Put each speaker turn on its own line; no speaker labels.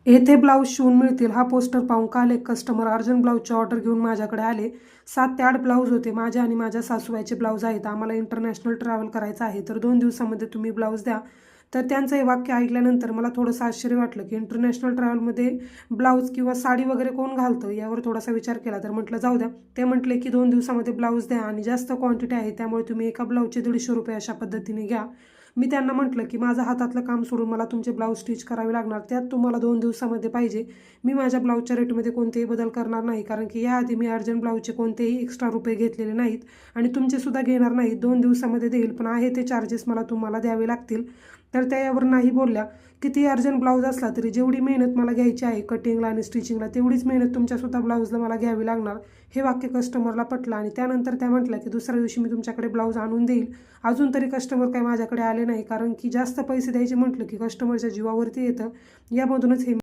येथे ब्लाऊज शिवून मिळतील हा पोस्टर पाहून काल एक कस्टमर अर्जंट ब्लाऊजची ऑर्डर घेऊन माझ्याकडे आले. 7 ते 8 ब्लाऊज होते. माझ्या आणि माझ्या सासूबाईचे ब्लाऊज आहेत. आम्हाला इंटरनॅशनल ट्रॅव्हल करायचं आहे, तर 2 दिवसामध्ये तुम्ही ब्लाऊज द्या. तर त्यांचं हे वाक्य ऐकल्यानंतर मला थोडंसं आश्चर्य वाटलं, की इंटरनॅशनल ट्रॅव्हलमध्ये ब्लाऊज किंवा साडी वगैरे कोण घालतं यावर थोडासा विचार केला. तर म्हटलं जाऊ द्या. ते म्हटले, की 2 दिवसामध्ये ब्लाऊज द्या आणि जास्त क्वांटिटी आहे, त्यामुळे तुम्ही एका ब्लाऊजचे ₹150 अशा पद्धतीने घ्या. मी त्यांना म्हटलं, की माझं हातातलं काम सोडून मला तुमचे ब्लाऊज स्टिच करावे लागणार. त्यात तुम्हाला 2 दिवसामध्ये पाहिजे. मी माझ्या ब्लाऊजच्या रेटमध्ये कोणतेही बदल करणार नाही, कारण की याआधी मी अर्जंट ब्लाऊजचे कोणतेही एक्स्ट्रा रुपये घेतलेले नाहीत आणि तुमचेसुद्धा घेणार नाहीत. 2 दिवसामध्ये देईल, पण आहे ते चार्जेस मला तुम्हाला द्यावे लागतील. तर त्या यावर नाही बोलल्या. किती अर्जंट ब्लाऊज असला तरी जेवढी मेहनत मला घ्यायची आहे कटिंगला आणि स्टिचिंगला, तेवढीच मेहनत तुमच्यासुद्धा ब्लाऊजला मला घ्यावी लागणार. हे वाक्य कस्टमरला पटलं आणि त्यानंतर त्या म्हटल्या, की दुसऱ्या दिवशी मी तुमच्याकडे ब्लाऊज आणून देईल. अजून तरी कस्टमर काही माझ्याकडे आले नाही, कारण की जास्त पैसे द्यायचे म्हटलं की कस्टमरच्या जीवावरती येतं. यामधूनच हे